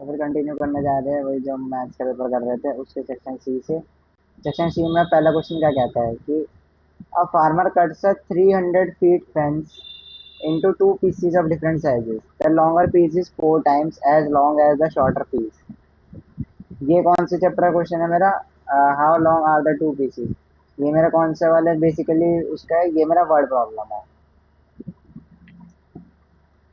तो फिर कंटिन्यू करने जा रहे हैं वही जो हम मैथ्स का पेपर कर रहे थे उसके सेक्शन सी से। सेक्शन सी में पहला क्वेश्चन क्या कहता है कि a farmer cuts a 300 feet fence into two pieces of different sizes. The longer piece is 4 times as long as the shorter piece. ये कौन से चैप्टर का क्वेश्चन है मेरा? How long are the two pieces. ये मेरा कौन सा वाला है? बेसिकली उसका है, ये मेरा वर्ड प्रॉब्लम है।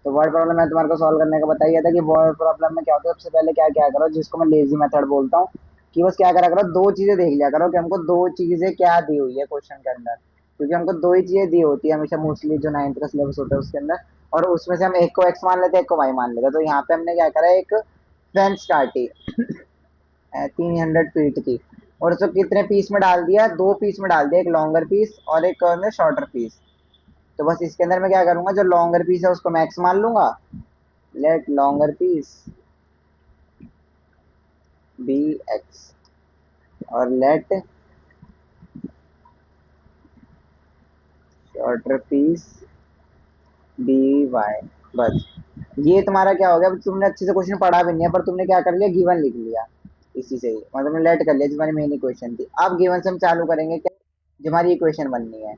तो वर्ड प्रॉब्लम मैं तुम्हारे को सॉल्व करने का बताया था कि वर्ड प्रॉब्लम में क्या होता है। सबसे पहले क्या क्या करो, जिसको मैं लेजी मेथड बोलता हूँ, कि बस क्या करा करो, दो चीजें देख लिया करो कि हमको दो चीजें क्या दी हुई है क्वेश्चन के अंदर। क्योंकि हमको दो ही चीजें दी होती है हमेशा, मोस्टली जो 9th का सिलेबस होता है उसके अंदर। और उसमें से हम एक को एक्स मान लेते हैं, एक को वाई मान लेते हैं। तो यहाँ पे हमने क्या करा, एक फेंस काटी 300 फीट की, और उसको कितने पीस में डाल दिया? दो पीस में डाल दिया, एक लॉन्गर पीस और एक शॉर्टर पीस। तो बस इसके अंदर मैं क्या करूंगा, जो लॉन्गर पीस है उसको मैक्स मान लूंगा, let longer piece be X, और let shorter piece be Y. बस ये तुम्हारा क्या हो गया? तुमने अच्छे से क्वेश्चन पढ़ा भी नहीं है, पर तुमने क्या कर लिया, गिवन लिख लिया इसी से ही, मतलब तुमने लेट कर लिया जो हमारी मेन इक्वेशन थी। अब गिवन से हम चालू करेंगे क्या, जो हमारी इक्वेशन बननी है।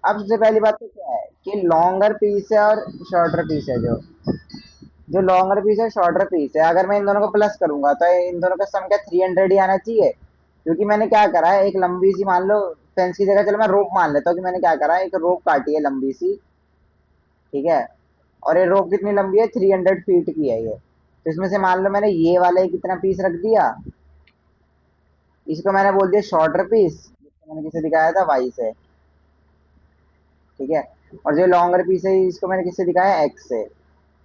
अब सबसे पहली बात तो क्या है कि लॉन्गर पीस है और शॉर्टर पीस है। जो जो लॉन्गर पीस है शॉर्टर पीस है, अगर मैं इन दोनों को प्लस करूंगा तो इन दोनों का सम क्या 300 ही आना चाहिए। क्योंकि मैंने क्या करा है, एक लंबी सी, मान लो फेंस की जगह चलो मैं रोप मान लेता हूँ, कि मैंने क्या करा है, एक रोप काटी है लंबी सी, ठीक है। और ये रोप कितनी लंबी है? 300 फीट की है ये। तो इसमें से मान लो मैंने ये वाला ही कितना पीस रख दिया, इसको मैंने बोल दिया शॉर्टर पीस, जिसको मैंने किसे दिखाया था, वाई से, ठीक है। और जो लॉन्गर पीस है इसको मैंने किससे दिखाया, एक्स से।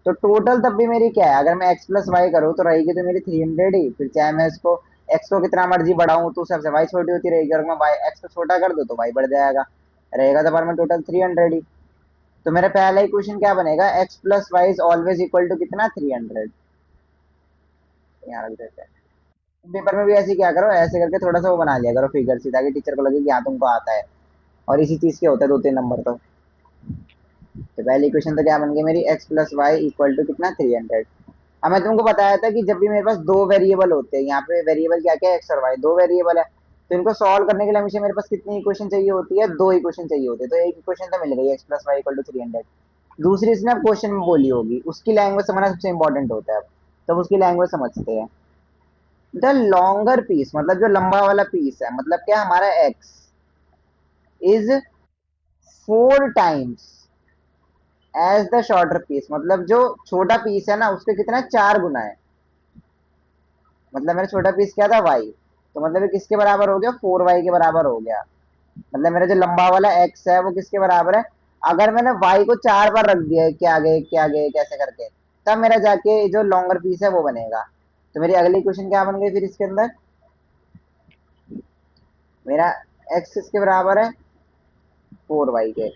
तो टोटल तब भी मेरी क्या है, अगर मैं एक्स प्लस वाई करूँ तो रहेगी तो मेरी 300 ही। फिर चाहे मैं इसको एक्स को कितना मर्जी बढ़ाऊं तो सबसे वाई छोटी होती रहेगी, और मैं वाई एक्स को छोटा कर दूं तो वाई बढ़ जाएगा, रहेगा तो पर में टोटल 300 ही। तो मेरा पहला इक्वेशन क्या बनेगा, x plus y is always equal to कितना, 300। यहाँ रख देते हैं। पेपर में भी ऐसे ही क्या करो, ऐसे करके थोड़ा सा वो बना लिया करो फिगर सी, ताकि टीचर को लगे कि हाँ तुमको आता है। और इसी चीज के होता है 2-3 नंबर तो पहली इक्वेशन तो क्या बन गई मेरी, x plus y equal to कितना, 300। अब मैं तुमको बताया था कि जब भी मेरे पास दो वेरिएबल होते हैं, यहाँ पे वेरिएबल क्या क्या है, एक्स और वाई, दो वेरिएबल है, तो इनको सॉल्व करने के लिए हमेशा मेरे पास कितनी इक्वेशन चाहिए होती है, दो इक्वेशन चाहिए होती है। तो एक इक्वेशन तो मिल गई, x plus y equal to 300। दूसरी इसने अब क्वेश्चन में बोली होगी, उसकी लैंग्वेज समझना सबसे इंपॉर्टेंट होता है। अब तब उसकी लैंग्वेज समझते हैं। द लॉन्गर पीस, मतलब जो लंबा वाला पीस है, मतलब क्या, हमारा x is 4 times as the shorter piece, मतलब जो छोटा पीस है ना उसके कितना, 4 गुना है। मतलब मेरा छोटा पीस क्या था, वाई, तो मतलब ये किसके बराबर हो गया, 4 वाई के बराबर हो गया। मतलब मेरा जो लंबा वाला एक्स है वो किसके बराबर है, अगर मैंने वाई को 4 बार रख दिया, के आगे कैसे करके, तब मेरा जाके जो लॉन्गर पीस है वो बनेगा। तो मेरी अगली क्वेश्चन क्या बन गई फिर इसके अंदर, मेरा एक्स किसके बराबर है, 4 वाई के,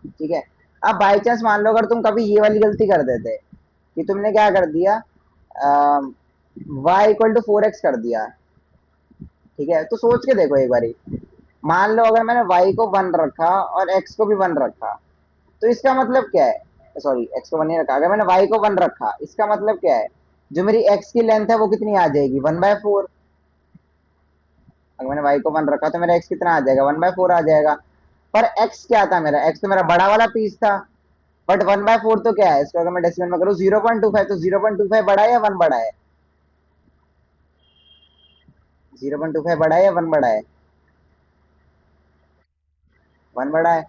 ठीक है। अब बाई चांस मान लो अगर तुम कभी ये वाली गलती कर देते कि तुमने क्या कर दिया, वाई इक्वल टू 4 एक्स कर दिया, ठीक है, तो सोच के देखो एक बारी, मान लो अगर मैंने y को 1 रखा और x को भी 1 रखा, तो इसका मतलब क्या है, सॉरी x को 1 नहीं रखा, अगर मैंने y को 1 रखा, इसका मतलब क्या है, जो मेरी x की लेंथ है वो कितनी आ जाएगी, 1/4। अगर मैंने y को 1 रखा तो मेरा x कितना आ जाएगा, 1/4 आ जाएगा। पर x क्या था मेरा, x तो मेरा बड़ा वाला पीस था, बट 1/4 तो क्या है, इसको अगर मैं डेसिमल में करूँ 0.25, तो 0.25 बड़ा है या 1 बड़ा है, 0.25 बड़ा है या 1 बड़ा है, 1 बड़ा है।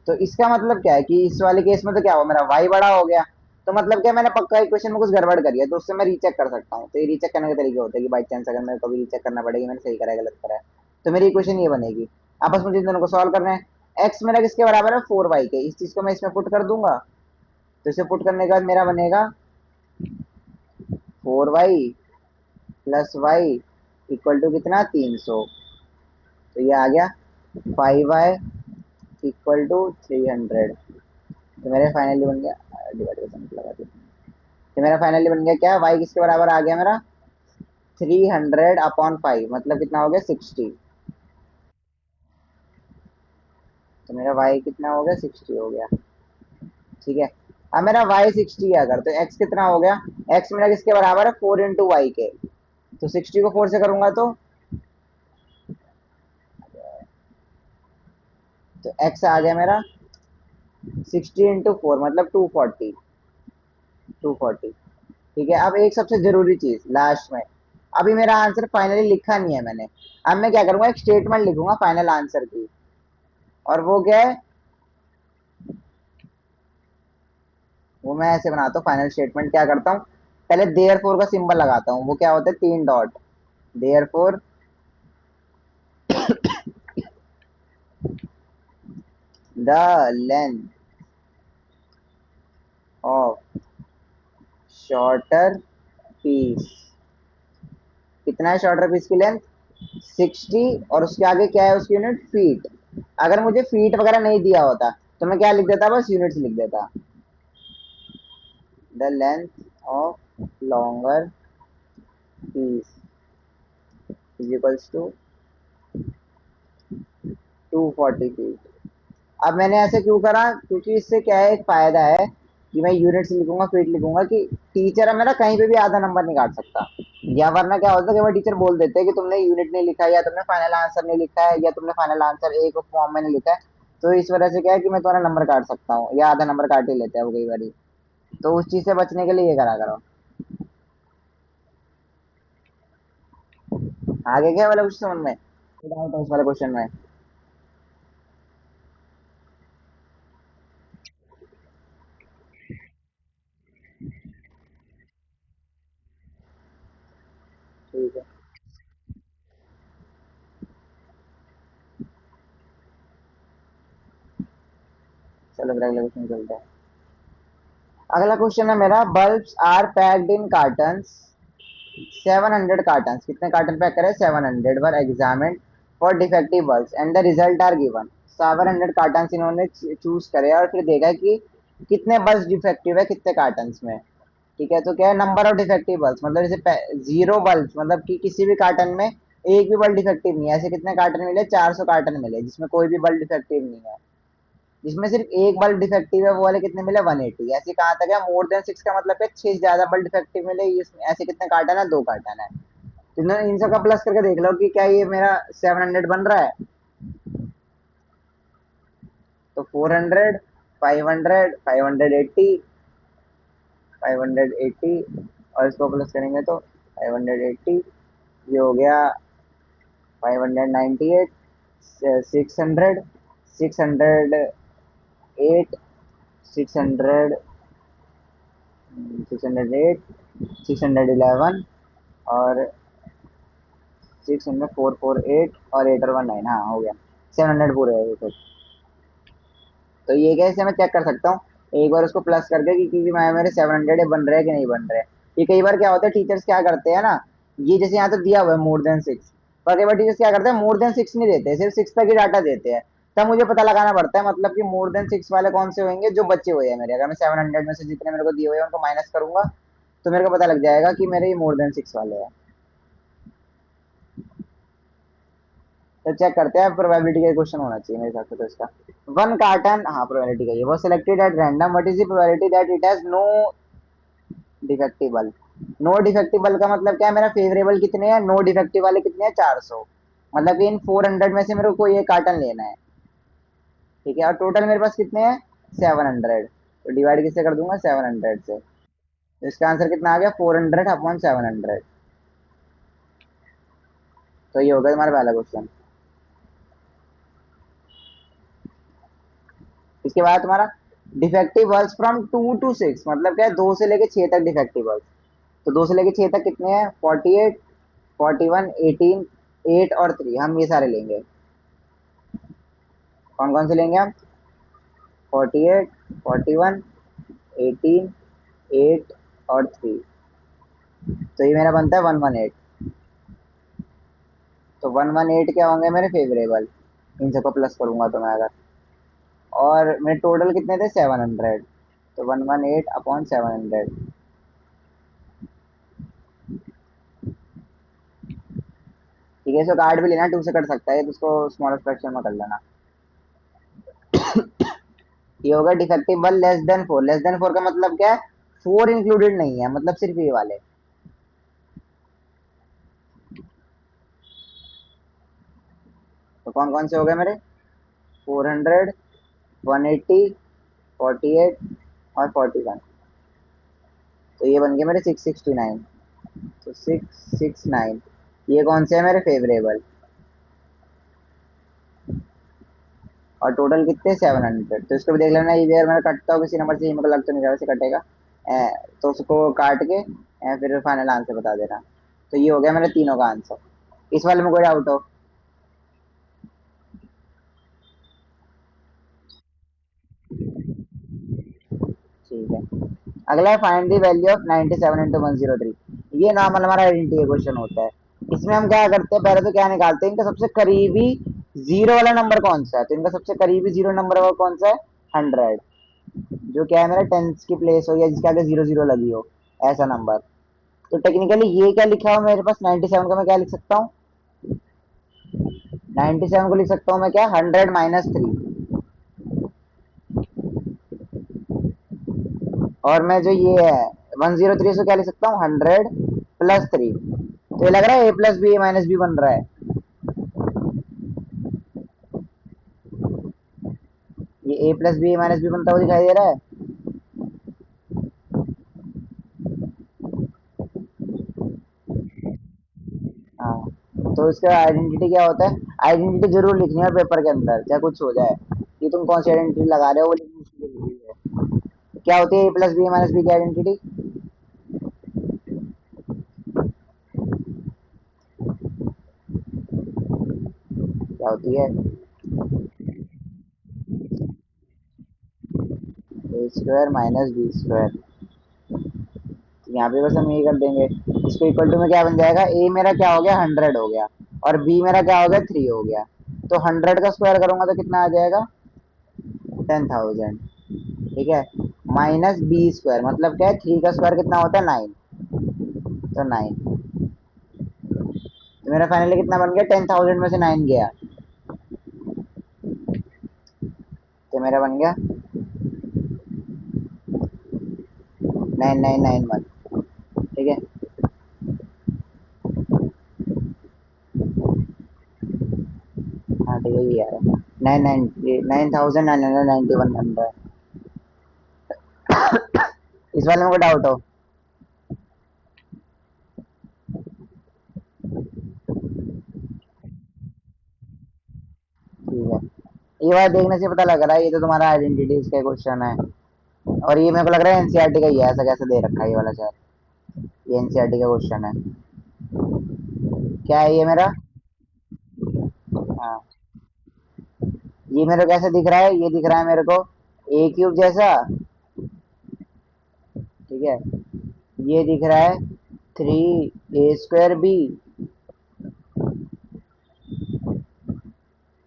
तो इसका मतलब क्या है कि इस वाले केस में तो क्या हुआ, मेरा y बड़ा हो गया। तो मतलब क्या, मैंने पक्का इक्वेशन में कुछ गड़बड़ करी है, तो उससे मैं रीचेक कर सकता हूँ। तो ये रीचेक करने के तरीके होते हैं कि बाई चांस अगर मेरे को भी रीचेक करना पड़ेगा मैंने सही करा है गलत करा है। तो मेरी इक्वेशन ये बनेगी, आपस में जिन दोनों को सॉल्व करना है, एक्स मेरा किसके बराबर है, 4 वाई के, इस चीज को मैं इसमें पुट कर दूंगा। तो इसे पुट करने के बाद मेरा बनेगा 4 y plus y equal to कितना, 300। तो ये आ गया 5 वाई इक्वल टू 300। तो मेरे फाइनली बन गया, डिवाइड लगा दिया। तो मेरा फाइनली बन गया क्या, y किसके बराबर आ गया मेरा, 300/5, मतलब कितना हो गया, 60। तो मेरा y कितना हो गया, 60 हो गया। ठीक है। अब मेरा वाई 60 है अगर, तो एक्स कितना हो गया? एक्स मेरा किसके बराबर है? 4 × वाई के। तो 60 को 4 से करूंगा तो एक्स आ गया मेरा 60 × 4 मतलब 240। 240। ठीक है। अब एक सबसे जरूरी चीज लास्ट में, अभी मेरा आंसर फाइनली लिखा नहीं है मैंने। अब मैं क्या करूंगा, एक स्टेटमेंट लिखूंगा फाइनल आंसर की। और वो क्या है? वो मैं ऐसे बनाता हूँ फाइनल स्टेटमेंट। क्या करता हूँ, पहले देयर फोर का सिंबल लगाता हूँ। वो क्या होता है? 3 dot. Therefore the length of shorter piece. कितना है शॉर्टर पीस की लेंथ? 60। और उसके आगे क्या है उसकी यूनिट? फीट। अगर मुझे फीट वगैरह नहीं दिया होता तो मैं क्या लिख देता? बस यूनिट्स लिख देता। The length of longer piece is equals to 240 feet. अब मैंने ऐसे क्यों करा? क्योंकि इससे क्या है, एक फायदा है कि मैं यूनिट्स लिखूंगा, फीट लिखूंगा, कि टीचर है मेरा कहीं पे भी आधा नंबर नहीं काट सकता। या वरना क्या होता है कि टीचर बोल देते हैं कि तुमने यूनिट नहीं लिखा है, या तुमने फाइनल आंसर नहीं लिखा है, या तुमने फाइनल आंसर एक फॉर्म में नहीं लिखा है। तो इस वजह से क्या है कि मैं तुम्हारा नंबर काट सकता हूँ, या आधा नंबर काट ही लेते हैं वो कई बार। तो उस चीज से बचने के लिए ये करा करो। आगे क्या वाला कुछ समझ में डाउट है इस वाले क्वेश्चन में? ठीक है, चलो फिर अगले क्वेश्चन चलते हैं। अगला क्वेश्चन है मेरा, bulbs are packed in carton. 700 carton, कितने कार्टन पैक करे? 700 were examine for defective bulbs and the result are given. 700 carton इन्होंने चूज करे और फिर देखा कि कितने बल्ब डिफेक्टिव है कितने कार्टन में। ठीक है। तो क्या है, नंबर ऑफ डिफेक्टिव बल्ब, मतलब जैसे 0 बल्ब, मतलब कि किसी भी कार्टन में एक भी बल्ब डिफेक्टिव नहीं है। ऐसे कितने कार्टन मिले? 400 कार्टन मिले जिसमें कोई भी बल्ब डिफेक्टिव नहीं है। जिसमें सिर्फ एक बल्ब डिफेक्टिव है वो वाले कितने मिले? 180। ऐसे कहा था क्या मोर देन 6 का मतलब है 6 से ज्यादा बल्ब डिफेक्टिव मिले। ऐसे कितने कार्टन है? 2 कार्टन है। तो इन सबका प्लस करके देख लो कि क्या ये मेरा 700 बन रहा है। तो 400, 500, 580, 580, और इसको प्लस करेंगे तो 580, ये हो गया 598, 600, 608, 608, 611, और 60448, और 8 और 1 9। हाँ हो गया 700 पूरे है ये तो। तो ये कैसे मैं चेक कर सकता हूँ? एक बार उसको प्लस करके कि मैं मेरे 700 बन रहे हैं कि नहीं बन रहे। ये कई बार क्या होता है, टीचर्स क्या करते हैं ना, ये जैसे यहाँ तो दिया हुआ है मोर देन 6, पर कई बार टीचर्स क्या करते हैं, मोर देन 6 नहीं देते, सिर्फ 6 तक ही डाटा देते हैं। तब मुझे पता लगाना पड़ता है मतलब कि मोर देन 6 वाले कौन से होंगे जो बचे हुए हैं मेरे। अगर मैं 700 में से जितने मेरे को दिए हुए हैं उनको माइनस करूंगा तो मेरे को पता लग जाएगा कि मेरे ये मोर देन 6 वाले हैं। तो चेक करते हैं, प्रोबेबिलिटी का क्वेश्चन होना चाहिए मेरे हिसाब से तो इसका। वन कार्टन, हाँ प्रोबेबिलिटी का ये, वो selected at random, what is the probability that it has no defective bulb? No defective bulb का मतलब क्या है, मेरा फेवरेबल कितने हैं, नो डिफेक्टिव वाले कितने हैं? 400। मतलब कि इन 400 में से मेरे को कोई एक कार्टन लेना है। ठीक है। और टोटल मेरे पास कितने हैं? 700। तो डिवाइड किससे कर दूंगा? 700 से। तो इसका आंसर कितना आ गया? 400/700। तो ये होगा तुम्हारा पहला क्वेश्चन। इसके बाद तुम्हारा डिफेक्टिव बल्ब फ्रॉम 2 to 6, मतलब क्या है, 2 से लेके 6 तक डिफेक्टिव बल्ब। तो 2 से लेके 6 तक कितने हैं? 48, 41, 18, 8 और 3, हम ये सारे लेंगे। कौन कौन से लेंगे हम? 48, 41, 18, 8 और 3। तो ये मेरा बनता है 118। तो 118 क्या होंगे मेरे फेवरेबल? इन सबको प्लस करूंगा तो मैं अगर, और मेरे टोटल कितने थे? 700। तो 118/700। ठीक है। इसको काट भी लेना, 2 से कट सकता है तो उसको स्मॉल फ्रैक्शन में कर लेना। ये होगा defective one less than four. Less than four का मतलब क्या है? फोर इंक्लूडेड नहीं है, मतलब सिर्फ ये वाले। तो कौन कौन से हो गए मेरे? 400, 180, 48 और 41। तो ये बन गए मेरे 669। तो 669, ये कौन से है मेरे फेवरेबल? और टोटल कितने? 700। तो इसको भी देख लेना, ये भी अगर मैं कटता हूँ किसी नंबर से, ये मेरे को लग तो नहीं रहा वैसे कटेगा। तो उसको काट के फिर फाइनल आंसर बता देना। तो ये हो गया मेरे तीनों का आंसर। इस वाले में कोई डाउट हो? ठीक है। अगला है find the value of 97 into 103। ये नॉर्मल हमारा आइडेंटिटी क्वेश्चन होता है। इसमें हम क्या करते हैं, पहले तो क्या निकालते हैं, इनका सबसे करीबी जीरो वाला नंबर कौन सा है। तो इनका सबसे करीबी जीरो नंबर वो कौन सा है? 100। जो क्या है मेरा टेंस की प्लेस हो या जिसके आगे जीरो जीरो लगी हो, ऐसा नंबर। तो टेक्निकली ये क्या लिखा हो मेरे पास, 97 का मैं क्या लिख सकता हूँ? 97 को लिख सकता हूँ मैं क्या, 100 - 3। और मैं जो ये है 103 से क्या लिख सकता हूँ, 100 + 3। तो ये लग रहा है a + b - b बन रहा है। ये a + b - b बनता हुआ दिखाई दे रहा है। हाँ। तो इसका आइडेंटिटी क्या होता है? आइडेंटिटी जरूर लिखनी है पेपर के अंदर, चाहे कुछ हो जाए। कि तुम कौन सी आइडेंटिटी लगा रहे हो वो लिखनी जरूरी है। क्या होती है a + b - b की आइडेंटिटी? क्या होती है? a² - b²। यहाँ पे बस हम ये कर देंगे, इसको इक्वल टू में क्या बन जाएगा, ए मेरा क्या हो गया, 100 हो गया। और बी मेरा क्या हो गया, 3 हो गया। तो 100 का स्क्वायर करूंगा तो कितना आ जाएगा? 10,000। ठीक है। -b² मतलब क्या है, 3 का स्क्वायर कितना होता है, 9। तो 9। तो मेरा फाइनली कितना बन गया, 10,000 में से 9 गया। तो मेरा बन गया 9991। ठीक है। हाँ ठीक है, ये आ रहा है 9,991 इस वाले में कोई डाउट हो? ठीक है। ये बात देखने से पता लग रहा है, ये तो तुम्हारा आइडेंटिटीज का क्वेश्चन है। और ये मेरे को लग रहा है एनसीईआरटी का ही है, ऐसा कैसे दे रखा है ये वाला शायद। ये एनसीईआरटी का क्वेश्चन है। क्या है ये मेरा? हाँ। ये मेरे को कैसे दिख रहा है, ये दिख रहा है मेरे को a³ जैसा। ठीक है। ये दिख रहा है 3a²b।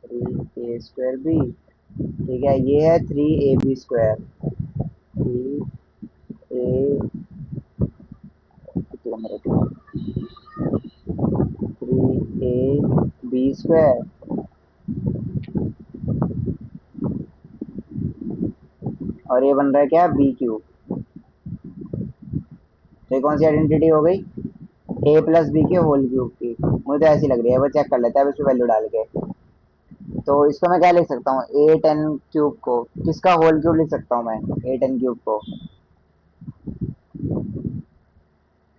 3a²b। ठीक है। ये है 3ab²। 3a, 3ab²। और ये बन रहा है क्या, b³। तो ये कौन सी आइडेंटिटी हो गई, a + b के होल क्यूब की। मुझे तो ऐसी लग रही है, वो चेक कर लेता है अब इसमें वैल्यू डाल के। तो इसको मैं क्या लिख सकता हूँ, a10³ को किसका होल क्यूब लिख सकता हूँ मैं, a10³ को।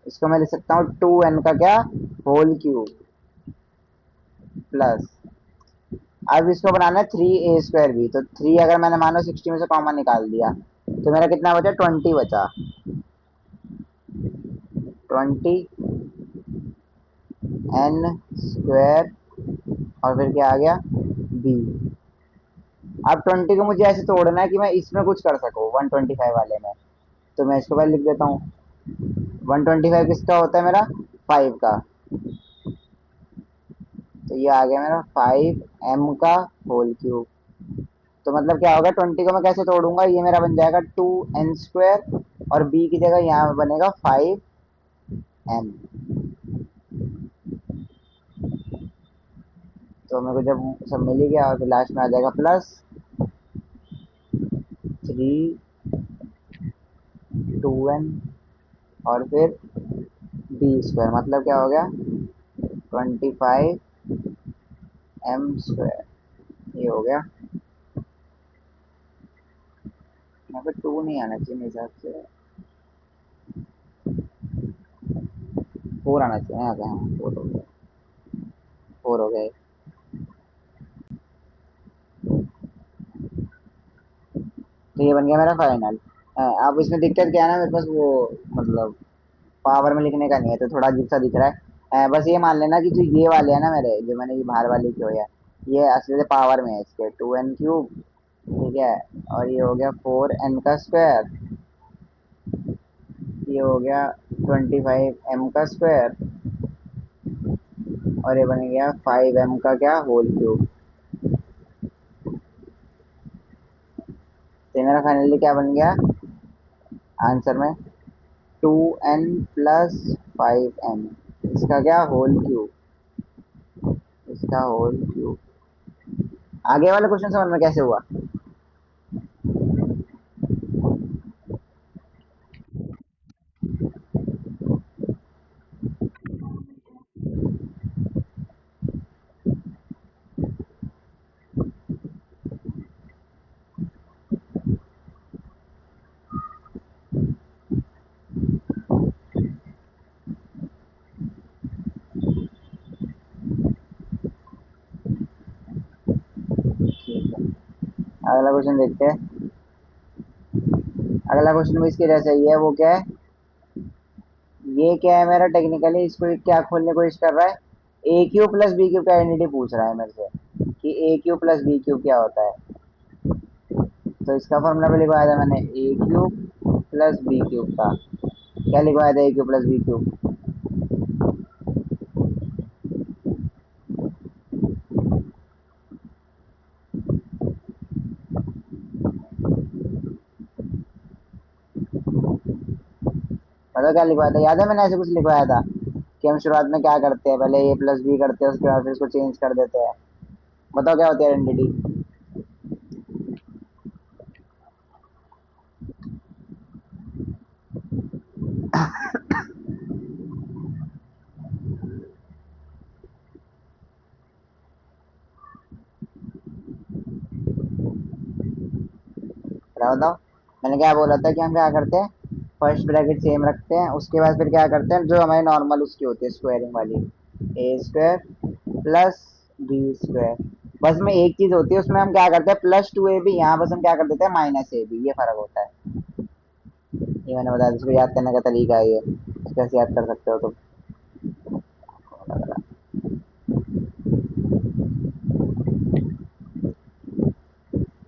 इसको मैं लिख सकता हूँ 2n का क्या, होल क्यूब प्लस। अब इसको बनाना है 3a²b। तो 3 अगर मैंने मानो 60 में से कॉमन निकाल दिया, तो मेरा कितना बचा, 20 बचा। 20n² और फिर क्या आ गया, b। अब 20 को मुझे ऐसे तोड़ना है कि मैं इसमें कुछ कर सकूँ 125 वाले में। तो मैं इसको पहले लिख देता हूँ। 125 किसका होता है मेरा, 5 का। तो ये आ गया मेरा 5m का होल क्यूब। तो मतलब क्या होगा, 20 को मैं कैसे तोड़ूंगा, ये मेरा बन जाएगा 2n² और b की जगह यहाँ बनेगा 5m। तो मेरे को जब सब मिल ही गया और फिर लास्ट में आ जाएगा प्लस। थ्री टू एन और फिर बी स्क्वायर, मतलब क्या हो गया 25 एम स्क्वायर, ये हो गया। यहाँ पे टू नहीं आना चाहिए मेरे हिसाब से, फोर आना चाहिए यहाँ पे। हाँ फोर हो गया, फोर हो गया। तो ये बन गया मेरा फाइनल। अब इसमें दिक्कत क्या है ना, मेरे पास वो मतलब पावर में लिखने का नहीं है, तो थोड़ा अजीब सा दिख रहा है। बस ये मान लेना कि जो ये वाले है ना मेरे, जो मैंने ये बाहर वाले किए हुए हैं, ये असली से पावर में है इसके, टू एन क्यूब, ठीक है। और ये हो गया फोर एन का स्क्वायर, ये हो गया 25 एम का स्क्वायर, और ये बन गया 5 एम का क्या होल क्यूब। तो मेरा फाइनली क्या बन गया आंसर में, टू एन प्लस 5 एम, इसका क्या होल क्यूब, इसका होल क्यूब। आगे वाला क्वेश्चन समझ में कैसे हुआ? ठीक है, अगला क्वेश्चन देखते हैं। अगला क्वेश्चन भी इसके जैसा ही है। वो क्या है, ये क्या है मेरा, टेक्निकली इसको क्या खोलने की कोशिश कर रहा है, ए क्यू प्लस बी क्यू का आइडेंटिटी पूछ रहा है मेरे से कि ए क्यू प्लस बी क्यू क्या होता है। तो इसका फॉर्मूला भी लिखवाया था मैंने, ए क्यूब प्लस बी क्यूब का। क्या लिखवाया था ए क्यूब प्लस बी क्यूब? मतलब क्या लिखवाया था, याद है मैंने ऐसे कुछ लिखवाया था कि हम शुरुआत में क्या करते हैं, पहले ए प्लस बी करते हैं, उसके बाद फिर इसको चेंज कर देते हैं। बताओ क्या होती है आइडेंटिटी? बताओ। मैंने क्या बोला था कि हम क्या करते हैं, फर्स्ट ब्रैकेट सेम रखते हैं, उसके बाद फिर क्या करते हैं, जो हमारी नॉर्मल उसकी होती है स्क्वायरिंग वाली, ए स्क्वायर प्लस बी स्क्वायर। बस में एक चीज होती है उसमें, हम क्या करते हैं प्लस टू ए बी, यहाँ बस हम क्या कर देते हैं माइनस ए बी, ये फर्क होता है। ये मैंने बताया, इसको याद करने का तरीका है ये, कैसे याद कर सकते हो तुम।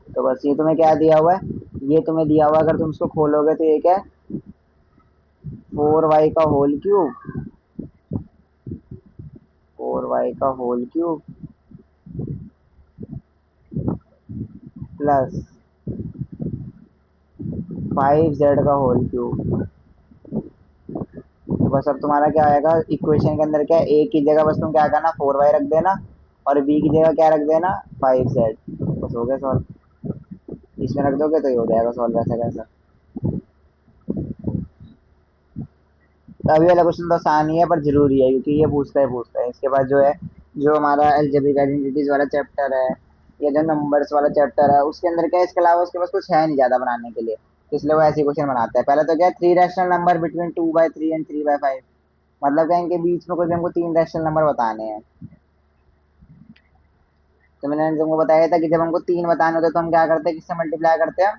तो बस ये तुम्हें क्या दिया हुआ है, ये तुम्हें दिया हुआ है, अगर तुम इसको खोलोगे तो ये क्या है, फोर वाई का होल क्यूब, फोर वाई का होल क्यूब प्लस 5 जेड का होल क्यूब। तो बस अब तुम्हारा क्या आएगा इक्वेशन के अंदर, क्या है, ए की जगह बस तुम क्या करना, फोर वाई रख देना, और बी की जगह क्या रख देना, 5 जेड। बस हो गया सॉल्व। इसमें रख दोगे तो ये हो जाएगा सॉल्व, ऐसा कैसा। तो अभी वाला क्वेश्चन तो आसान ही है पर जरूरी है, क्योंकि ये पूछता है इसके बाद जो है, जो हमारा अलजेब्रिक आइडेंटिटीज वाला चैप्टर है, या जो नंबर्स वाला चैप्टर है, उसके अंदर क्या है, इसके अलावा उसके पास कुछ है नहीं ज्यादा बनाने के लिए, तो इसलिए वो ऐसे क्वेश्चन बनाता है। पहले तो क्या है, three rational number between 2/3 and 3/5, मतलब क्या है, इनके बीच में कुछ हमको तीन रैशनल नंबर बताने हैं। तो मैंने तुमको बताया था कि जब हमको तीन बताने होते हैं तो हम क्या करते हैं, किससे मल्टीप्लाई करते हैं,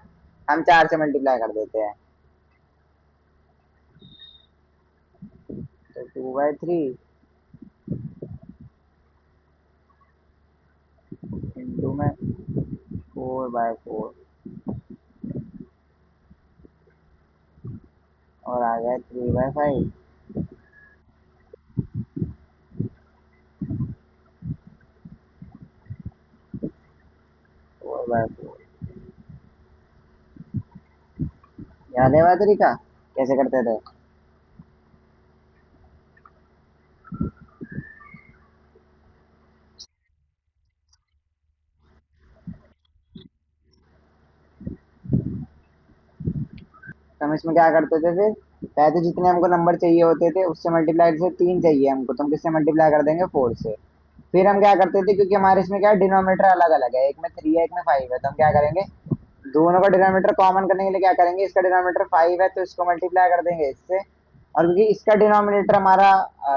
हम चार से मल्टीप्लाई कर देते हैं। तो 2/3 इंटू में 4/4, और आ गया 3/5, 4/4। याद है वह तरीका कैसे करते थे? तो हम इसमें क्या करते थे फिर, पहले तो जितने हमको नंबर चाहिए होते थे उससे मल्टीप्लाई, जैसे 3 चाहिए हमको तो हम किससे मल्टीप्लाई कर देंगे, 4 से। फिर हम क्या करते थे, क्योंकि हमारे इसमें क्या है, डिनोमिनेटर अलग अलग है, एक में 3 है एक में 5 है, तो हम क्या करेंगे, दोनों का डिनोमिनेटर कॉमन करने के लिए क्या करेंगे, इसका डिनोमिनेटर 5 है तो इसको मल्टीप्लाई कर देंगे इससे। और क्योंकि इसका डिनोमिनेटर हमारा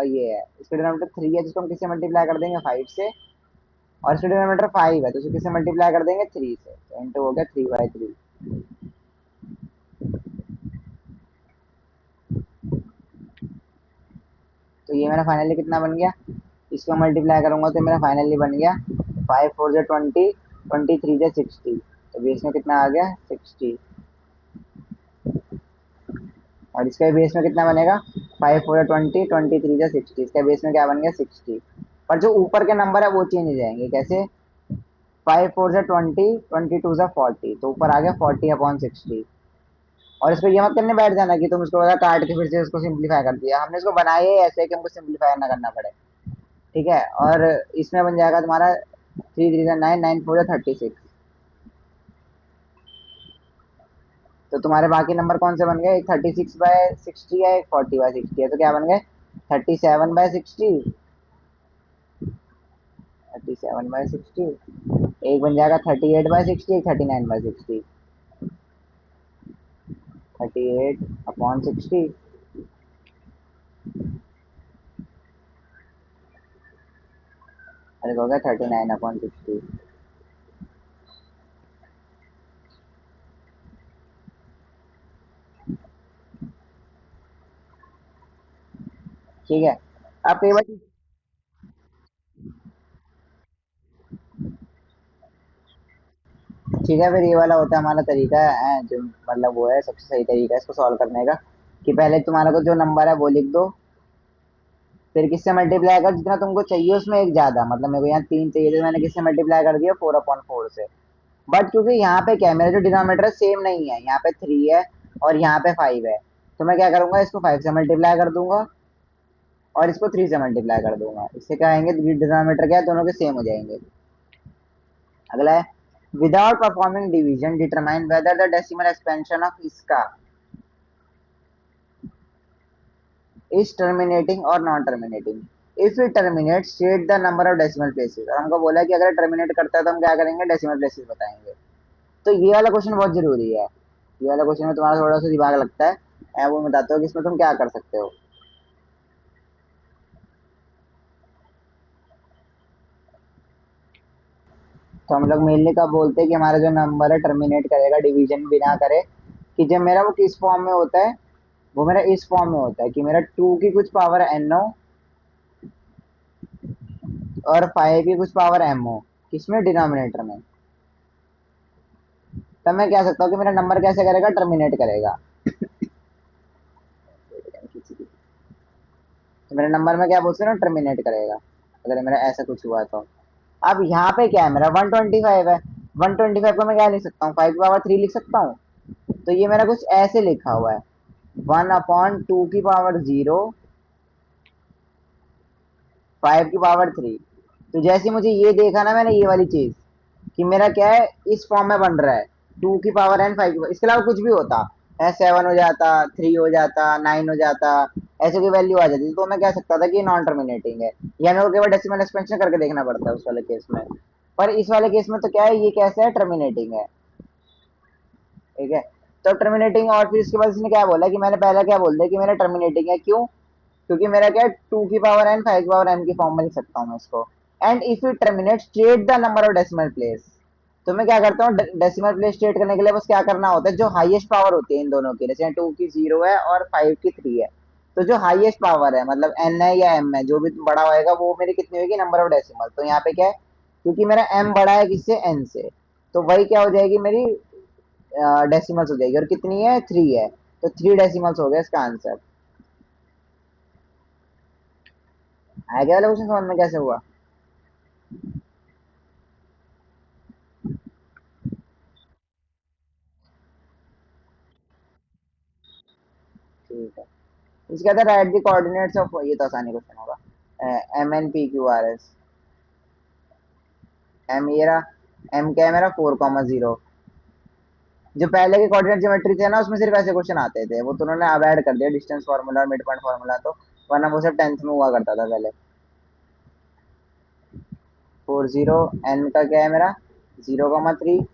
ये है, इसका डिनोमिनेटर 3 है जिसको हम किससे मल्टीप्लाई कर देंगे, 5 से। और इसका डिनोमिनेटर 5 है तो इसको किससे मल्टीप्लाई कर देंगे, 3 से, तो इंटू हो गया 3/3। तो ये मेरा फाइनली कितना बन गया, इसको मल्टीप्लाई करूंगा तो मेरा फाइनली बन गया 5 4 जा 20, 23 जा 60, तो बेस में कितना आ गया, 60। और इसके बेस में कितना बनेगा, 5 4 जा 20, 23 जा 60, इसके बेस में क्या बन गया, 60। पर जो ऊपर के नंबर है वो चेंज हो जाएंगे, कैसे, 5 4 जा 20, 22 जा 40, तो ऊपर आ गया 40/60। और इसको ये मत करने बैठ जाना कि तुम इसको बता काट के फिर से उसको सिंप्लीफाई कर दिया, हमने इसको बनाया ही ऐसे कि हमको सिंप्लीफाई ना करना पड़े। ठीक है, और इसमें बन जाएगा तुम्हारा 3 3 जा 9, 9 4 जा 36। तो तुम्हारे बाकी नंबर कौन से बन गए, एक 36/60 है, एक 40/60 है, तो क्या बन गए, 37/60, 37/60, एक बन जाएगा 38/60, 39/60, 38/60, अरे हो गया 39/60। ठीक है, अब कई बार, ठीक है, फिर ये वाला होता है हमारा तरीका है जो मतलब वो है सबसे सही तरीका है इसको सॉल्व करने का, कि पहले तुम्हारा को जो नंबर है वो लिख दो, फिर किससे मल्टीप्लाई कर, जितना तुमको चाहिए उसमें एक ज्यादा, मतलब मेरे को यहाँ 3 चाहिए तो मैंने किससे मल्टीप्लाई कर दिया, 4/4 से। बट क्योंकि यहाँ पे क्या है, मेरा जो डिनोमिनेटर सेम नहीं है, यहाँ पे 3 है और यहाँ पे 5 है, तो मैं क्या करूंगा, इसको 5 से मल्टीप्लाई कर दूंगा और इसको 3 से मल्टीप्लाई कर दूंगा, इससे क्या आएंगे, डिनोमिनेटर क्या है, दोनों के सेम हो जाएंगे। अगला है, without performing division determine whether the decimal expansion of इसका इज टर्मिनेटिंग और non terminating. If it terminate state the number of decimal places, और हमको बोला है कि अगर टर्मिनेट करता है तो हम क्या करेंगे, डेसिमल प्लेसेस बताएंगे। तो ये वाला क्वेश्चन बहुत जरूरी है, ये वाला क्वेश्चन में तुम्हारा थोड़ा सा दिमाग लगता है, मैं वो बताता हूँ कि इसमें तुम क्या कर सकते हो। तो हम लोग मेनली कब बोलते हैं कि हमारा जो नंबर है टर्मिनेट करेगा डिवीजन बिना करे, कि जब मेरा वो किस फॉर्म में होता है, वो मेरा इस फॉर्म में होता है कि मेरा 2 की कुछ पावर एन हो और 5 की कुछ पावर एम हो, किसमें, डिनोमिनेटर में। तब मैं कह सकता हूँ कि मेरा नंबर कैसे करेगा, टर्मिनेट करेगा। तो मेरे नंबर में क्या बोलते हैं ना, टर्मिनेट करेगा, अगर मेरा ऐसा कुछ हुआ तो। अब यहाँ पे क्या है, मेरा 125 है, 125 को मैं क्या लिख सकता हूँ, 5 की पावर 3 लिख सकता हूँ। तो ये मेरा कुछ ऐसे लिखा हुआ है, 1/2 की पावर 0, 5 की पावर 3। तो जैसे मुझे ये देखा ना मैंने ये वाली चीज, कि मेरा क्या है, इस फॉर्म में बन रहा है, 2 की पावर n, 5 की पावर, इसके अलावा कुछ भी होता है, 7 हो जाता, 3 हो जाता, 9 हो जाता, ऐसे की वैल्यू आ जाती, तो मैं कह सकता था कि नॉन टर्मिनेटिंग है, या मेरे को केवल डेसिमल एक्सपेंशन करके देखना पड़ता है उस वाले केस में। पर इस वाले केस में तो क्या है, ये कैसे है, टर्मिनेटिंग है। ठीक है, तो टर्मिनेटिंग, और फिर इसके बाद इसने क्या बोला कि मैंने पहले क्या बोल दिया कि मेरा टर्मिनेटिंग है, क्यों, क्योंकि मेरा क्या है, 2 की पावर n, 5 की पावर m की फॉर्म में लिख सकता हूँ मैं इसको। And if you terminate state the number of decimal place, तो मैं क्या करता हूँ, डेसिमल प्लेस स्टेट करने के लिए बस क्या करना होता है, जो हाईएस्ट पावर होती है इन दोनों की, जैसे 2 की 0 है और 5 की 3 है, तो जो हाईएस्ट पावर है मतलब n है या m है, जो भी बड़ा होएगा वो मेरी कितनी होगी, नंबर ऑफ डेसिमल। तो यहाँ पे क्या है, क्योंकि मेरा m बड़ा है किससे, n से, तो वही क्या हो जाएगी मेरी डेसिमल्स हो जाएगी, और कितनी है, 3 है, तो 3 डेसिमल्स हो गया इसका आंसर। आ गया वाला क्वेश्चन समझ में कैसे हुआ। ठीक है, इसके अंदर राइट द कोऑर्डिनेट्स ऑफ, ये तो आसानी क्वेश्चन होगा, MNPQRS। एम ये रहा, एम क्या है मेरा, 4,0, जो पहले के कोऑर्डिनेट ज्योमेट्री थे ना उसमें सिर्फ ऐसे क्वेश्चन आते थे, वो तो उन्होंने अब ऐड कर दिया डिस्टेंस फार्मूला और मिड पॉइंट फार्मूला, तो वरना वो सब 10th में हुआ करता था पहले। 40, एन का क्या है मेरा 0,3।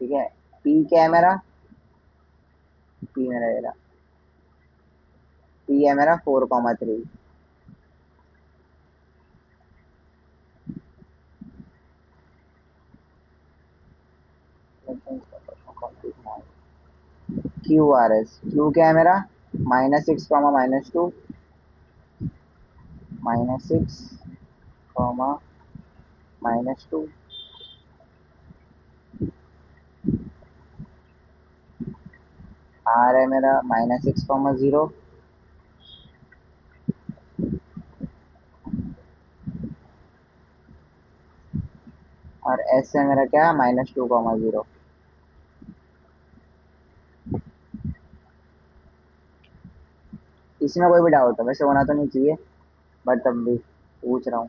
ठीक है, पी क्या है मेरा, पी मेरा ये रहा, पी है मेरा 4,3। क्यू आर एस, क्यू क्या है मेरा -6, -2, -6, -2। आर है मेरा -6, 0। और एस है मेरा क्या -2, 0। इसमें कोई भी डाउट है, वैसे होना तो नहीं चाहिए, बट तब भी पूछ रहा हूँ।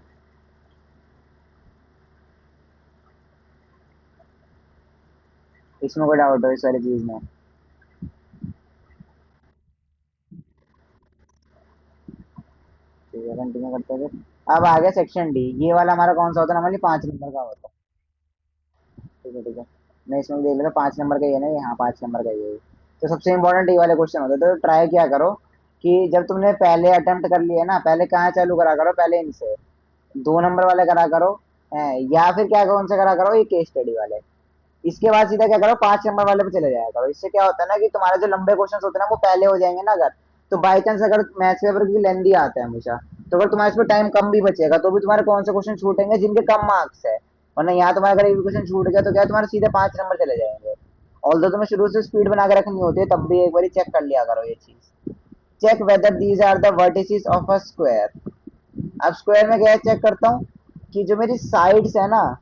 इसमें कोई डाउट हो इस वाली चीज में? ठीक है, कंटिन्यू करते हैं फिर। अब आ गया सेक्शन डी, ये वाला हमारा कौन सा होता है, नॉर्मली 5 नंबर का होता है। ठीक है ठीक है, मैं इसमें देख लेता 5 नंबर का, ये ना यहाँ 5 नंबर का ये। तो सबसे इंपॉर्टेंट ये वाले क्वेश्चन होते हैं, तो ट्राई क्या करो कि जब तुमने पहले अटेम्प्ट कर लिया ना, पहले कहाँ चालू करा करो, पहले इनसे 2 नंबर वाले करा करो। या फिर क्या करो, उनसे करा करो ये केस स्टडी वाले। इसके बाद सीधा क्या करो, 5 नंबर वाले पे चले जाया करो। इससे क्या होता है ना कि तुम्हारे जो लंबे क्वेश्चन होते हैं ना वो पहले हो जाएंगे ना अगर, तो बाई चांस अगर मैथ्स पेपर की लेंदी आता है हमेशा, तो अगर तुम्हारे इसमें टाइम कम भी बचेगा तो भी तुम्हारे कौन से क्वेश्चन छूटेंगे जिनके कम मार्क्स है। वरना यहाँ तुम्हारा अगर एक भी क्वेश्चन छूट गया तो क्या तुम्हारे सीधे 5 नंबर चले जाएंगे। ऑल तुम्हें शुरू से स्पीड बना के रखनी होती है, तब भी एक बार चेक कर लिया करो ये चीज। Check whether these are the vertices of a square. अब स्क्वायर में क्या चेक करता हूँ कि जो मेरी साइड्स है ना,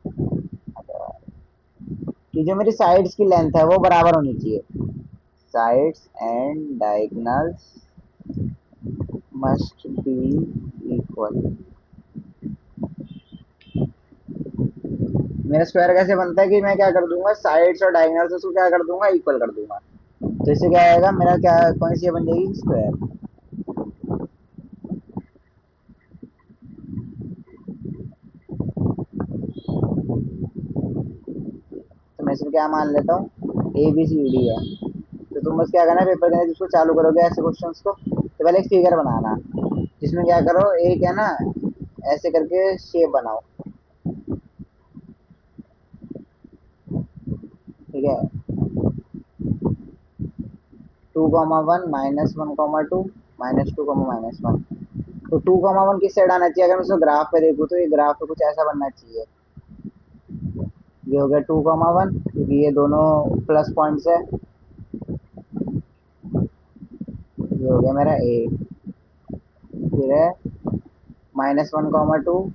कि जो मेरी साइड्स की लेंथ है वो बराबर होनी चाहिए। Sides and diagonals must be equal. मेरा स्क्वायर कैसे बनता है कि मैं क्या कर दूंगा, साइड्स और डायगोनल्स उसको क्या कर दूंगा, इक्वल कर दूंगा। तो इससे क्या आएगा मेरा, क्या कौन सी बन जाएगी, स्क्वायर। तो मैं इसमें क्या मान लेता हूँ, ए बी सी डी है। तो तुम बस क्या करना है, पेपर के अंदर जिसको चालू करोगे ऐसे क्वेश्चंस को, तो पहले एक फिगर बनाना, जिसमें क्या करो, एक है ना ऐसे करके शेप बनाओ। ठीक है, 2,1, -1, -2, -2, -1। तो 2,1 किस साइड आना चाहिए, अगर मैं उसको ग्राफ पे देखूँ तो ये ग्राफ पे कुछ ऐसा बनना चाहिए। ये हो गया 2,1, क्योंकि ये दोनों प्लस पॉइंट्स है। ये हो गया मेरा ए। फिर है -1, 2,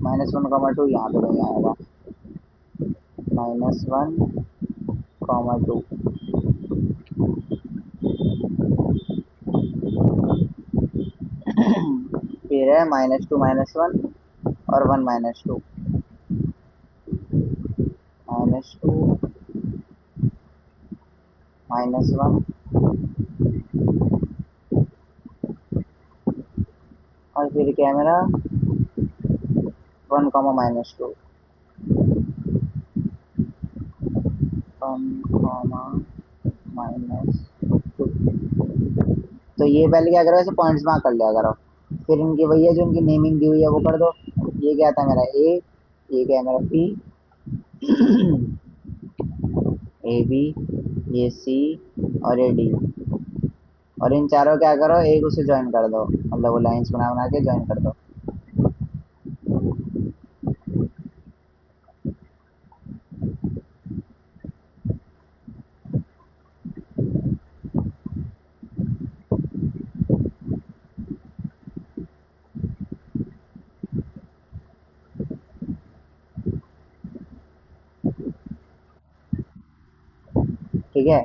-1, 2 यहाँ पे नहीं आएगा, -1, 2। फिर है -2, -1 और 1, -2। -2, -1 और फिर क्या है मेरा 1, -2। 1, -2। तो ये पहले क्या करो, ऐसे पॉइंट्स मार्क कर लिया करो। फिर इनकी वही है जो इनकी नेमिंग दी हुई है वो कर दो। ये क्या था मेरा ए, ये क्या है मेरा पी, ए बी, ये सी और ये डी। और इन चारों क्या करो, एक उसे ज्वाइन कर दो, मतलब वो लाइंस बना बना के ज्वाइन कर दो। ठीक है,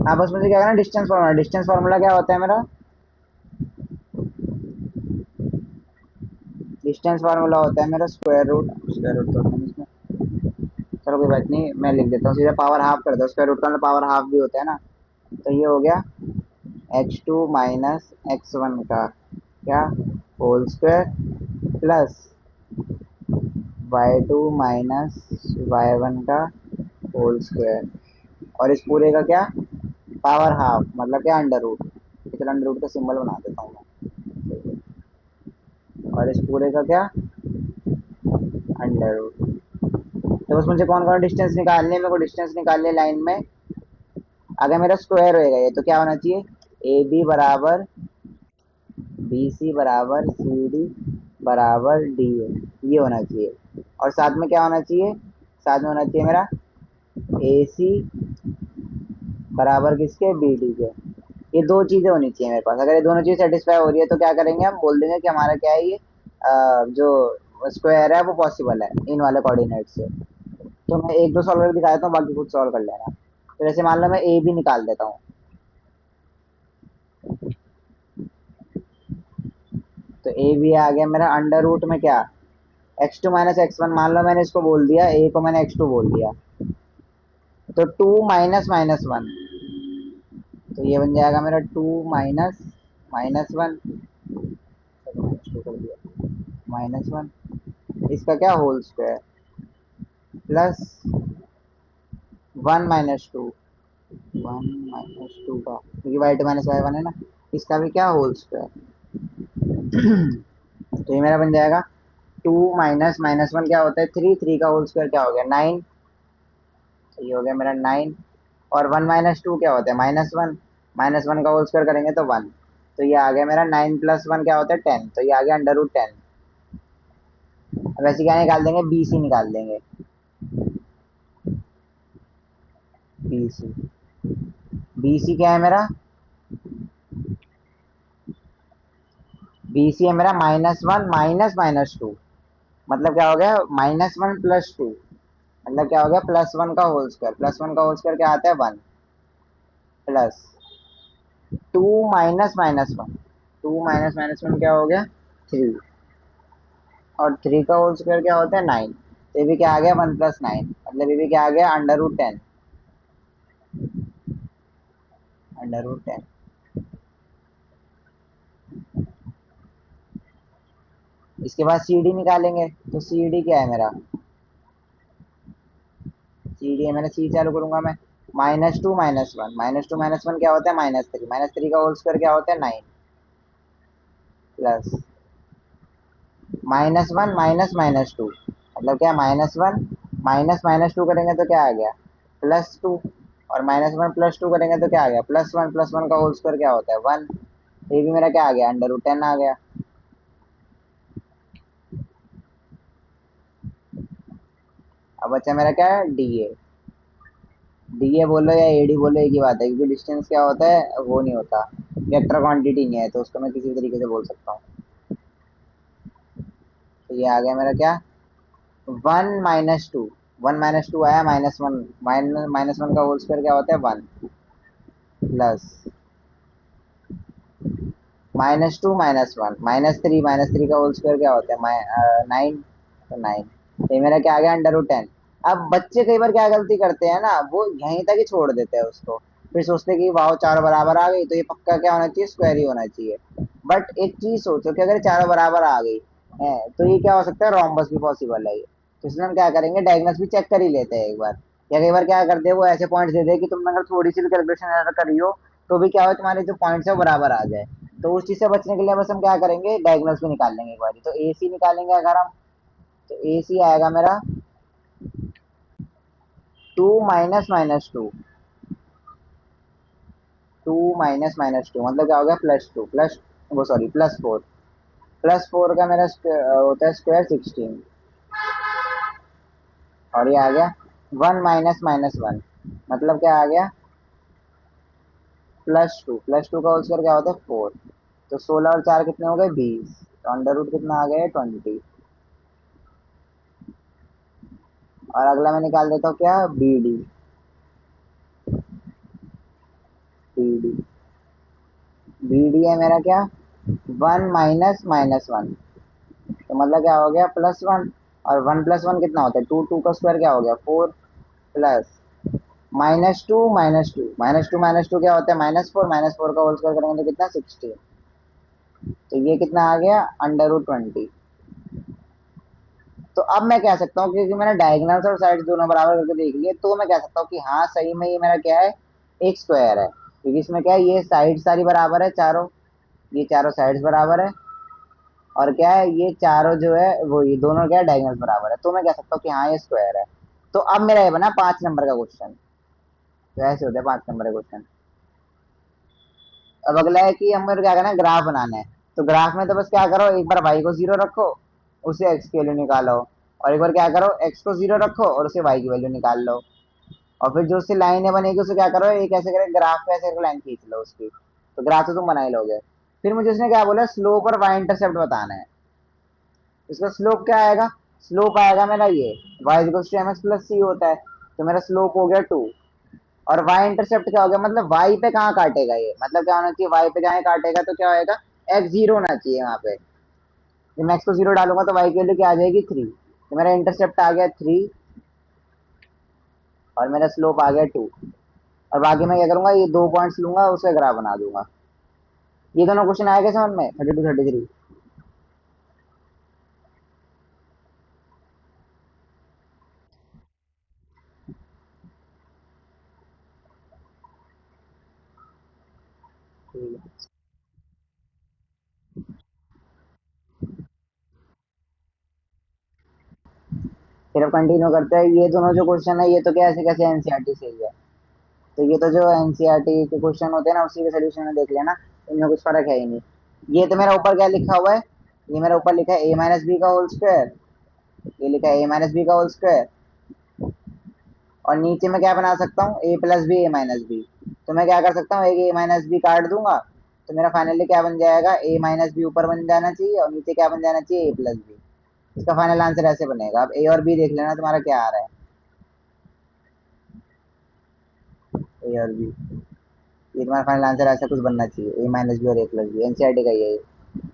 आप उसमें से क्या करना, डिस्टेंस फार्मूला। डिस्टेंस फार्मूला क्या होता है मेरा, डिस्टेंस फार्मूला होता है मेरा स्क्वायर रूट तो नहीं इसमें। चलो कोई बात नहीं, मैं लिख देता हूँ सीधा, पावर हाफ कर दो, स्क्वायर रूट का मतलब पावर हाफ भी होता है ना। तो ये हो गया x2 माइनस x1 का क्या whole square plus y2 minus y1 का होल स्क्वायर, और इस पूरे का क्या पावर हाफ मतलब क्या अंडर रूट। चलो अंडर रूट का सिंबल बना देता हूँ मैं, और इस पूरे का क्या अंडर रूट। तो बस मुझे कौन कौन डिस्टेंस निकालनी है, मेरे को डिस्टेंस निकालनी है लाइन में। अगर मेरा स्क्वायर होएगा ये तो क्या होना चाहिए, ए बी बराबर बी सी बराबर सी डी बराबर डी ए, ये होना चाहिए। और साथ में क्या होना चाहिए, साथ में होना चाहिए मेरा ए सी बराबर किसके बी डी के। ये दो चीजें होनी चाहिए मेरे पास। अगर ये दोनों चीज सेटिस्फाई हो रही है तो क्या करेंगे, हम बोल देंगे कि हमारा क्या है ये जो स्क्वायर है वो पॉसिबल है इन वाले कोऑर्डिनेट से। तो मैं एक दो सॉल्व करके दिखा देता हूँ, बाकी खुद सॉल्व कर लेना। तो जैसे मान लो मैं ए भी निकाल देता हूँ, तो ए भी आ गया मेरा अंडर रूट में क्या x2 माइनस x1, मान लो मैंने इसको बोल दिया ए को, मैंने x2 बोल दिया, तो 2 माइनस माइनस वन, तो ये बन जाएगा मेरा 2 minus minus one, minus one, इसका क्या whole square plus 1 minus 2, 1 minus 2 का, क्योंकि y two minus y one है ना, इसका भी क्या होल स्क्वायर। तो ये मेरा बन जाएगा 2 माइनस माइनस वन क्या होता है 3, 3 का होल स्क्वायर क्या हो गया 9, तो ये हो गया मेरा 9। और 1 माइनस 2 क्या होता है -1, -1 का होल स्क्वायर करेंगे तो 1, तो ये आ गया मेरा 9 प्लस 1 क्या होता है 10, तो ये आ गया अंडर रूट 10। अब ऐसे क्या निकाल देंगे, बी सी निकाल देंगे, बी सी, बी सी क्या है मेरा, बी सी है मेरा -1 माइनस माइनस टू, मतलब क्या हो गया -1 प्लस 2, मतलब क्या हो गया +1 का होल स्क्वायर, +1 का होल स्क्वायर क्या आता है 1, plus 2 minus minus one, 2 minus minus one क्या हो गया 3, और 3 का होल स्क्वायर क्या होता है 9, तो ये भी क्या आ गया 1 + 9, मतलब ये भी क्या आ गया अंडर रूट 10, अंडर रूट 10। इसके बाद सी डी निकालेंगे, तो सी डी क्या है मेरा, सी डी है मैंने सी चालू करूंगा मैं, -2 -1, -2 -1 क्या होता है -3, -3 का होल स्क्वायर क्या होता है 9, प्लस -1 माइनस माइनस टू, मतलब क्या -1 -2 करेंगे तो क्या आ गया +2, और -1 +2 करेंगे तो क्या आ गया +1, +1 का होल स्क्वायर क्या होता है 1, तो ये भी मेरा क्या आ गया अंडर रूट 10 आ गया। अब बच्चा मेरा क्या है डी ए, डी ए बोलो या ए डी बोलो एक ही बात है, क्योंकि डिस्टेंस क्या होता है वो नहीं होता, वेक्टर क्वांटिटी नहीं है, तो उसको मैं किसी तरीके से बोल सकता हूँ। तो ये आ गया मेरा क्या 1 - 2, 1 - 2 आया -1, -1 का होल स्क्वायर क्या होता है 1, प्लस -2 - 1, -3 का होल स्क्वायर क्या होता है 9, तो 9, तो ये मेरा क्या आ गया अंडर रूट 10। अब बच्चे कई बार क्या गलती करते हैं ना, वो यहीं तक ही छोड़ देते हैं उसको, फिर सोचते हैं कि वाह चारों बराबर आ गई तो ये पक्का क्या होना चाहिए स्क्वायर ही होना चाहिए। बट एक चीज सोचो कि अगर चारों बराबर आ गई है तो ये क्या हो सकता है रोम्बस भी पॉसिबल है ये। तो इसलिए हम क्या करेंगे डायगोनल्स भी चेक कर ही लेते हैं एक बार, या कई बार क्या करते हैं वो ऐसे पॉइंट्स दे दे कि तुमने अगर थोड़ी सी भी कैलकुलेशन एरर करी हो तो भी क्या हो तुम्हारे जो पॉइंट्स है वो बराबर आ जाए। तो उस चीज से बचने के लिए बस हम क्या करेंगे डायगोनल्स भी निकाल लेंगे एक बार, तो ए सी निकालेंगे अगर हम, तो ए सी आएगा मेरा 2 minus minus two, 2 minus minus two मतलब क्या हो गया +2 प्लस, वो सॉरी +4, +4 का मेरा होता है स्क्वायर 16, और ये आ गया 1 माइनस माइनस वन, मतलब क्या आ गया +2, +2 का होल स्क्वायर क्या होता है 4, तो 16 और 4 कितने हो गए 20, तो अंडर रूट कितना आ गया 20। और अगला मैं निकाल देता हूँ क्या B D, B D, B D है मेरा क्या 1 माइनस माइनस वन, तो मतलब क्या हो गया, +1। और 1 + 1 कितना होता है, 2। 2 का स्क्वायर क्या हो गया, 4। प्लस -2 -2 -2 -2 क्या होता है, -4। -4 का होल स्क्वायर करेंगे तो कितना, 16। तो ये कितना आ गया, √20। तो अब मैं कह सकता हूँ, क्योंकि मैंने डायगोनल्स और साइड्स दोनों बराबर करके देख लिए, तो मैं कह सकता हूँ कि हाँ सही में ये मेरा क्या है, एक स्क्वायर है। क्योंकि इसमें क्या है, ये साइड सारी बराबर है चारों, ये चारों साइड्स बराबर है। और क्या है, ये चारों जो है वो, ये दोनों क्या है, डायगोनल्स बराबर है। तो मैं कह सकता हूँ कि हाँ ये स्क्वायर है। तो अब मेरा ये बना 5 नंबर का क्वेश्चन। तो ऐसे होता है 5 नंबर का क्वेश्चन। अब अगला है कि हमें क्या करना है, ग्राफ बनाना है। तो ग्राफ में तो बस क्या करो, एक बार वाई को 0 रखो, उसे एक्स की वैल्यू निकालो। और एक बार क्या करो, एक्स को 0 रखो और उसे वाई की वैल्यू निकाल लो। और फिर जो उससे लाइनें बनेगी उसे क्या करो, एक ऐसे करके ग्राफ पे ऐसे करके लाइन खींच लो उसकी। तो ग्राफ तो तुम बना ही लोगे। फिर मुझे उसने क्या बोला, स्लोप और वाई इंटरसेप्ट बताना है। इसका स्लोप क्या आएगा, स्लोप आएगा मेरा ये, Y equal to mx plus C होता है। तो मेरा स्लोप हो गया 2। और वाई इंटरसेप्ट क्या हो गया, मतलब वाई पे कहाँ काटेगा ये, मतलब क्या होना चाहिए, वाई पे जहाँ काटेगा तो क्या होएगा, एक्स 0 होना चाहिए वहां पे। जब मैं एक्स को 0 डालूंगा तो वाई की वैल्यू क्या आ जाएगी, 3। तो मेरा इंटरसेप्ट आ गया 3। और मेरा स्लोप आ गया 2। और बाकी मैं क्या करूंगा, ये 2 पॉइंट्स लूंगा, उसे ग्राफ बना दूंगा। ये दोनों क्वेश्चन आएगा समझ में, 32 33। ठीक है, फिर अब कंटिन्यू करते हैं। ये दोनों जो क्वेश्चन है, ये तो क्या ऐसे कैसे एनसीईआरटी से ही है। तो ये तो जो एनसीईआरटी के क्वेश्चन होते हैं ना, उसी के सोल्यूशन में देख लेना, इनमें कुछ फर्क है ही नहीं। ये तो मेरा ऊपर क्या लिखा हुआ है, ये मेरा ऊपर लिखा है a - b का होल स्क्वायर। ये लिखा है a - b का होल स्क्वायर। और नीचे मैं क्या बना सकता हूँ, a + b a - b। तो मैं क्या कर सकता हूँ, एक a - b काट दूंगा। तो मेरा फाइनली क्या बन जाएगा, a - b ऊपर बन जाना चाहिए और नीचे क्या बन जाना चाहिए, a + b। इसका फाइनल आंसर ऐसे बनेगा। अब ए और बी देख लेना तुम्हारा क्या आ रहा है, ए और बी। ये तुम्हारा फाइनल आंसर ऐसा कुछ बनना चाहिए, a - b और a + b, एनसीईआरटी का ही है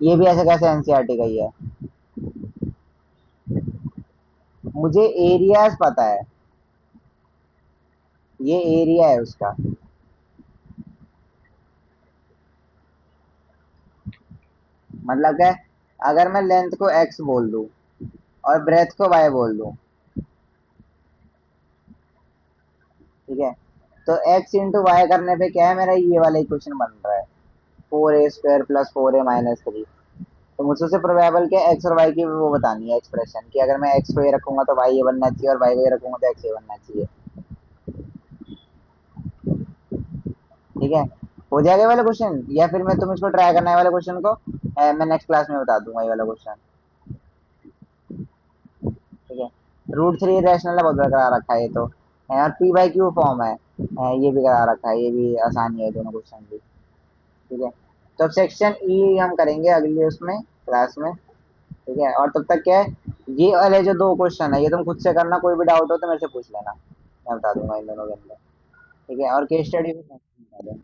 ये भी ऐसे कैसे एनसीईआरटी का ही है। मुझे एरियाज पता है, ये एरिया है उसका। मतलब क्या है, अगर मैं लेंथ को एक्स बोल दूं और ब्रेथ को वाई बोल दूं, ठीक है, तो एक्स इंटू वाई करने पे क्या है, मेरा ये वाला इक्वेशन बन रहा है, 4a² + 4a - 3। तो मुझसे से प्रोबेबल क्या, एक्स और वाई की वो बतानी है एक्सप्रेशन, कि अगर मैं एक्स को ये रखूंगा तो वाई ये बनना चाहिए, और वाई को ये रखूंगा तो एक्स ये बनना चाहिए। ठीक है, हो जाएगा ये वाला क्वेश्चन, या फिर मैं तुम इसको ट्राई करना है वाले क्वेश्चन को, मैं नेक्स्ट क्लास में बता दूंगा ये वाला क्वेश्चन। ठीक है, √3 रैशनल है, बहुत बड़ा करा रखा है ये तो। और p/q फॉर्म है, ये भी करा रखा है, ये भी आसानी है दोनों क्वेश्चन भी। ठीक है, तो अब सेक्शन ई हम करेंगे अगली उसमें क्लास में। ठीक है, और तब तक क्या है, ये वाले जो 2 क्वेश्चन है ये तुम खुद से करना, कोई भी डाउट हो तो मेरे से पूछ लेना, मैं बता दूंगा इन दोनों के अंदर। ठीक है, और केस स्टडी भी बता दूं।